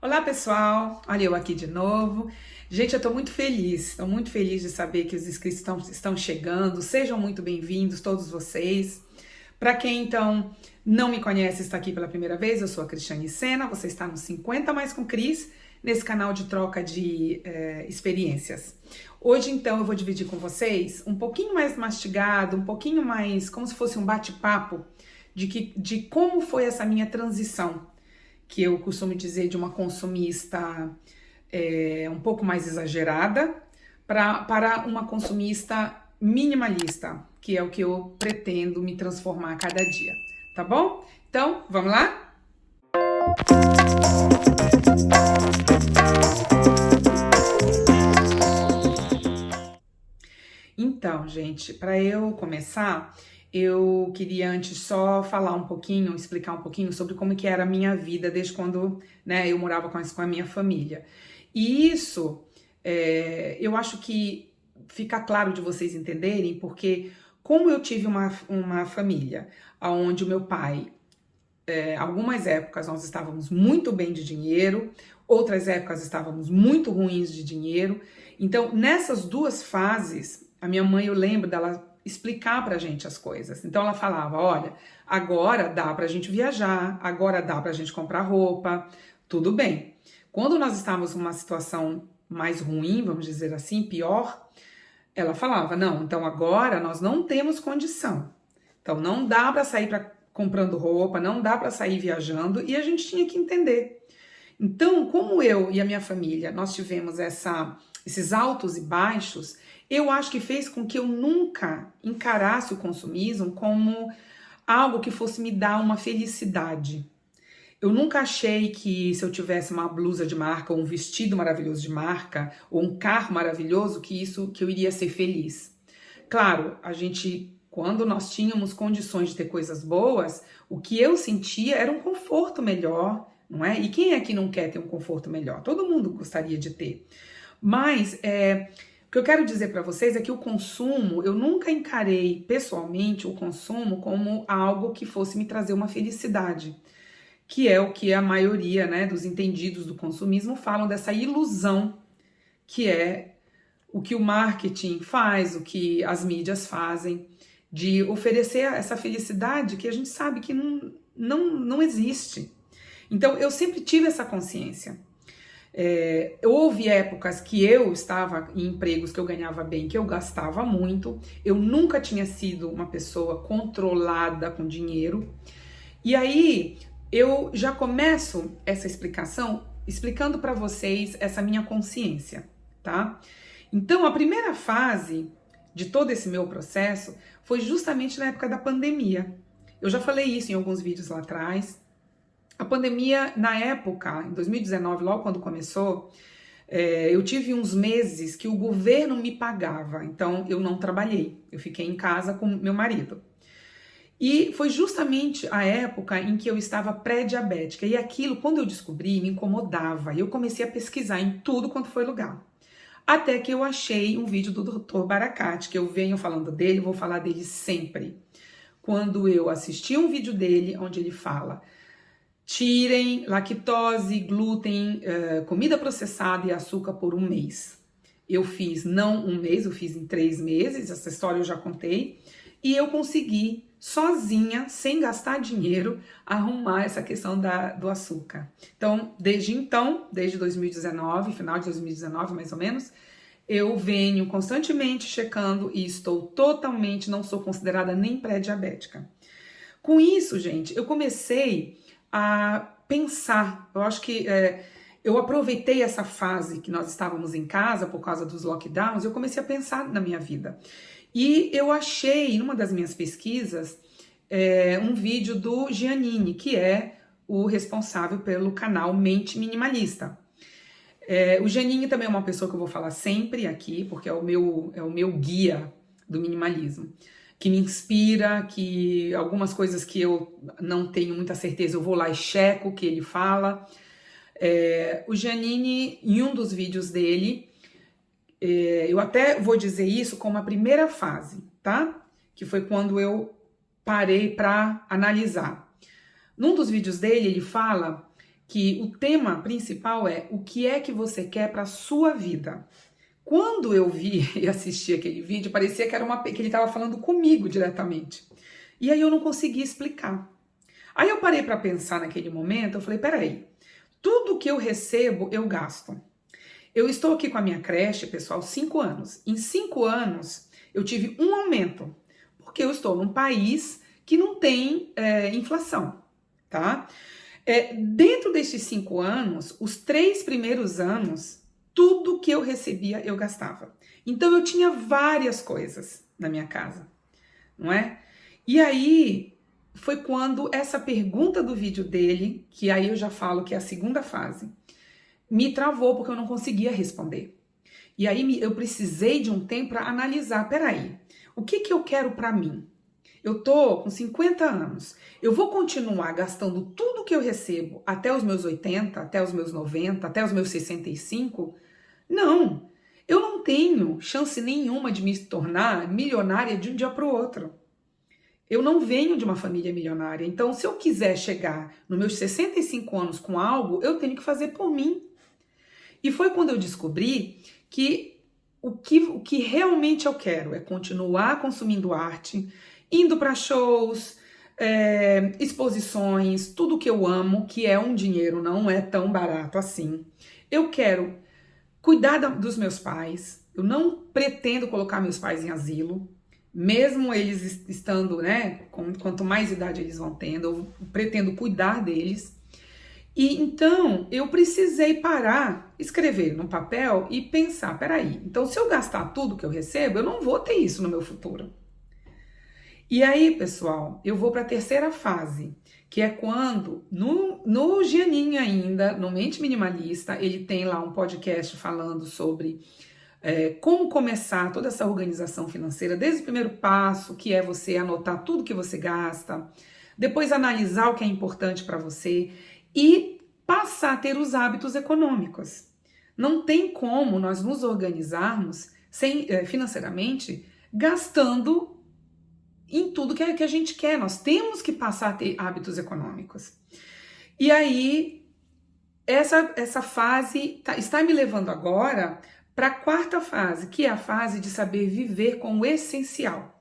Olá pessoal, olha eu aqui de novo. Gente, eu estou muito feliz de saber que os inscritos estão chegando. Sejam muito bem-vindos, todos vocês. Para quem então não me conhece, está aqui pela primeira vez, eu sou a Cristiane Sena, você está no 50 Mais com Cris, nesse canal de troca de experiências. Hoje então eu vou dividir com vocês um pouquinho mais mastigado, um pouquinho mais como se fosse um bate-papo de como foi essa minha transição, que eu costumo dizer de uma consumista um pouco mais exagerada para uma consumista minimalista, que é o que eu pretendo me transformar a cada dia, tá bom? Então, vamos lá? Então, gente, para eu começar, eu queria antes só falar um pouquinho, explicar um pouquinho sobre como que era a minha vida desde quando, né, eu morava com a minha família. E isso, eu acho que fica claro de vocês entenderem, porque como eu tive uma família onde o meu pai, algumas épocas nós estávamos muito bem de dinheiro, outras épocas estávamos muito ruins de dinheiro. Então, nessas duas fases, a minha mãe, eu lembro dela explicar pra gente as coisas. Então, ela falava: olha, agora dá pra gente viajar, agora dá pra gente comprar roupa, tudo bem. Quando nós estávamos numa situação mais ruim, vamos dizer assim, pior, ela falava: não, então agora nós não temos condição. Então, não dá pra sair comprando roupa, não dá pra sair viajando, e a gente tinha que entender. Então, como eu e a minha família, nós tivemos esses altos e baixos, eu acho que fez com que eu nunca encarasse o consumismo como algo que fosse me dar uma felicidade. Eu nunca achei que se eu tivesse uma blusa de marca, ou um vestido maravilhoso de marca, ou um carro maravilhoso, que eu iria ser feliz. Claro, quando nós tínhamos condições de ter coisas boas, o que eu sentia era um conforto melhor, não é? E quem é que não quer ter um conforto melhor? Todo mundo gostaria de ter. Mas o que eu quero dizer para vocês é que o consumo, eu nunca encarei pessoalmente o consumo como algo que fosse me trazer uma felicidade, que é o que a maioria, né, dos entendidos do consumismo falam dessa ilusão que é o que o marketing faz, o que as mídias fazem, de oferecer essa felicidade que a gente sabe que não existe. Então, eu sempre tive essa consciência. Houve épocas que eu estava em empregos que eu ganhava bem, que eu gastava muito. Eu nunca tinha sido uma pessoa controlada com dinheiro. E aí, eu já começo essa explicação explicando para vocês essa minha consciência, tá? Então, a primeira fase de todo esse meu processo foi justamente na época da pandemia. Eu já falei isso em alguns vídeos lá atrás. A pandemia, na época, em 2019, logo quando começou, eu tive uns meses que o governo me pagava, então eu não trabalhei. Eu fiquei em casa com meu marido. E foi justamente a época em que eu estava pré-diabética. E aquilo, quando eu descobri, me incomodava. E eu comecei a pesquisar em tudo quanto foi lugar. Até que eu achei um vídeo do Dr. Barakat, que eu venho falando dele, vou falar dele sempre. Quando eu assisti um vídeo dele, onde ele fala: tirem lactose, glúten, comida processada e açúcar por um mês. Eu fiz não um mês, eu fiz em 3 meses, essa história eu já contei. E eu consegui, sozinha, sem gastar dinheiro, arrumar essa questão do açúcar. Então, desde 2019, final de 2019 mais ou menos, eu venho constantemente checando e estou totalmente, não sou considerada nem pré-diabética. Com isso, gente, eu comecei a pensar, eu acho que eu aproveitei essa fase que nós estávamos em casa por causa dos lockdowns, eu comecei a pensar na minha vida. E eu achei, numa das minhas pesquisas, um vídeo do Giannini, que é o responsável pelo canal Mente Minimalista. O Giannini também é uma pessoa que eu vou falar sempre aqui, porque é o meu guia do minimalismo, que me inspira, que algumas coisas que eu não tenho muita certeza, eu vou lá e checo o que ele fala. O Giannini, em um dos vídeos dele, eu até vou dizer isso como a primeira fase, tá? Que foi quando eu parei para analisar. Num dos vídeos dele, ele fala que o tema principal é o que é que você quer para a sua vida. Quando eu vi e assisti aquele vídeo, parecia que que ele estava falando comigo diretamente. E aí eu não conseguia explicar. Aí eu parei para pensar naquele momento, eu falei, peraí, tudo que eu recebo, eu gasto. Eu estou aqui com a minha creche, pessoal, 5 anos. Em 5 anos, eu tive um aumento, porque eu estou num país que não tem inflação, tá? Dentro destes 5 anos, os 3 primeiros anos, tudo que eu recebia, eu gastava. Então, eu tinha várias coisas na minha casa, não é? E aí, foi quando essa pergunta do vídeo dele, que aí eu já falo que é a segunda fase, me travou porque eu não conseguia responder. E aí eu precisei de um tempo para analisar, peraí, o que eu quero para mim? Eu tô com 50 anos, eu vou continuar gastando tudo que eu recebo até os meus 80, até os meus 90, até os meus 65? Não, eu não tenho chance nenhuma de me tornar milionária de um dia para o outro. Eu não venho de uma família milionária, então se eu quiser chegar nos meus 65 anos com algo, eu tenho que fazer por mim. E foi quando eu descobri que o que realmente eu quero é continuar consumindo arte, indo para shows, exposições, tudo que eu amo, que é um dinheiro, não é tão barato assim. Eu quero cuidar dos meus pais, eu não pretendo colocar meus pais em asilo, mesmo eles estando, né, quanto mais idade eles vão tendo, eu pretendo cuidar deles. E então eu precisei parar, escrever no papel e pensar, peraí, então se eu gastar tudo que eu recebo, eu não vou ter isso no meu futuro. E aí, pessoal, eu vou para a terceira fase, que é quando, no Gianinho ainda, no Mente Minimalista, ele tem lá um podcast falando sobre como começar toda essa organização financeira, desde o primeiro passo, que é você anotar tudo que você gasta, depois analisar o que é importante para você e passar a ter os hábitos econômicos. Não tem como nós nos organizarmos financeiramente gastando em tudo que a gente quer. Nós temos que passar a ter hábitos econômicos. E aí, essa fase está me levando agora para a quarta fase, que é a fase de saber viver com o essencial.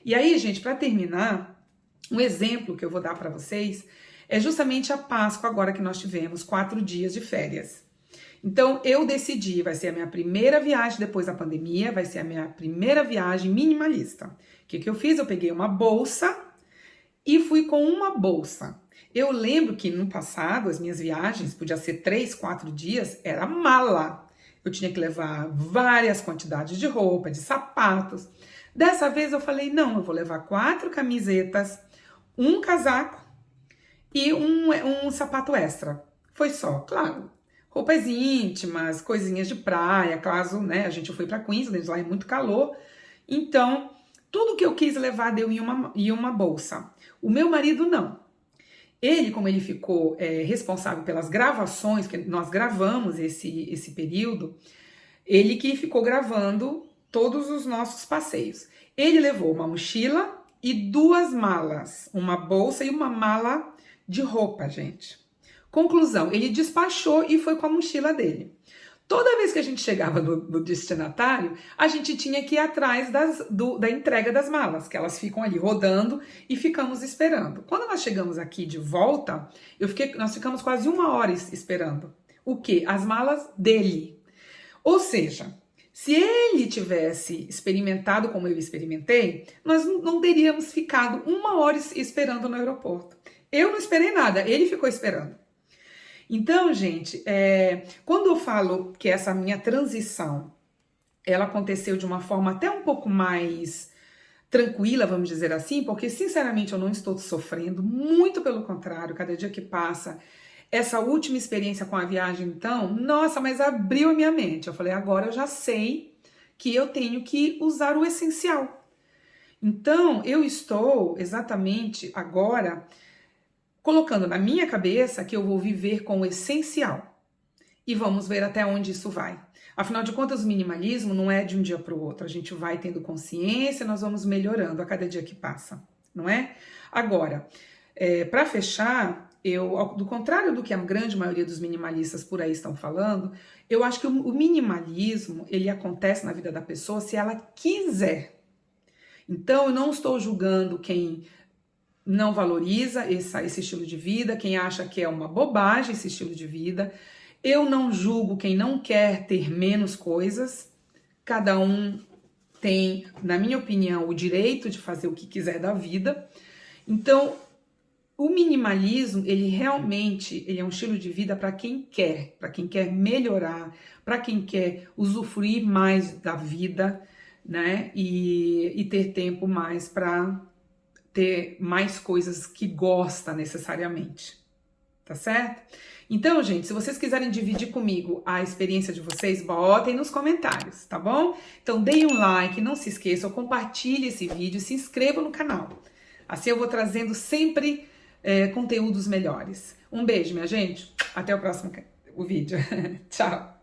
E aí, gente, para terminar, um exemplo que eu vou dar para vocês é justamente a Páscoa agora que nós tivemos 4 dias de férias. Então, eu decidi, vai ser a minha primeira viagem depois da pandemia, vai ser a minha primeira viagem minimalista. O que eu fiz? Eu peguei uma bolsa e fui com uma bolsa. Eu lembro que no passado, as minhas viagens, podia ser 3, 4 dias, era mala. Eu tinha que levar várias quantidades de roupa, de sapatos. Dessa vez eu falei, não, eu vou levar 4 camisetas, um casaco e um sapato extra. Foi só, claro. Roupas íntimas, coisinhas de praia, caso, né, a gente foi para Queensland, lá é muito calor. Então, tudo que eu quis levar deu em uma bolsa. O meu marido não. Ele, como ele ficou responsável pelas gravações, que nós gravamos esse período, ele que ficou gravando todos os nossos passeios. Ele levou uma mochila e 2 malas, uma bolsa e uma mala de roupa, gente. Conclusão, ele despachou e foi com a mochila dele. Toda vez que a gente chegava no destinatário, a gente tinha que ir atrás da entrega das malas, que elas ficam ali rodando e ficamos esperando. Quando nós chegamos aqui de volta, nós ficamos quase 1 hora esperando. O quê? As malas dele. Ou seja, se ele tivesse experimentado como eu experimentei, nós não teríamos ficado 1 hora esperando no aeroporto. Eu não esperei nada, ele ficou esperando. Então, gente, quando eu falo que essa minha transição, ela aconteceu de uma forma até um pouco mais tranquila, vamos dizer assim, porque, sinceramente, eu não estou sofrendo, muito pelo contrário, cada dia que passa, essa última experiência com a viagem, então, nossa, mas abriu a minha mente. Eu falei, agora eu já sei que eu tenho que usar o essencial. Então, eu estou exatamente agora colocando na minha cabeça que eu vou viver com o essencial. E vamos ver até onde isso vai. Afinal de contas, o minimalismo não é de um dia para o outro. A gente vai tendo consciência, nós vamos melhorando a cada dia que passa, não é? Agora, para fechar, do contrário do que a grande maioria dos minimalistas por aí estão falando, eu acho que o minimalismo, ele acontece na vida da pessoa se ela quiser. Então, eu não estou julgando quem não valoriza esse estilo de vida, quem acha que é uma bobagem esse estilo de vida. Eu não julgo quem não quer ter menos coisas. Cada um tem, na minha opinião, o direito de fazer o que quiser da vida. Então, o minimalismo, ele é um estilo de vida para quem quer melhorar, para quem quer usufruir mais da vida, né? E ter tempo mais para ter mais coisas que gosta necessariamente. Tá certo? Então, gente, se vocês quiserem dividir comigo a experiência de vocês, botem nos comentários, tá bom? Então, deem um like, não se esqueçam, compartilhe esse vídeo, se inscrevam no canal. Assim eu vou trazendo sempre conteúdos melhores. Um beijo, minha gente. Até o próximo vídeo. Tchau.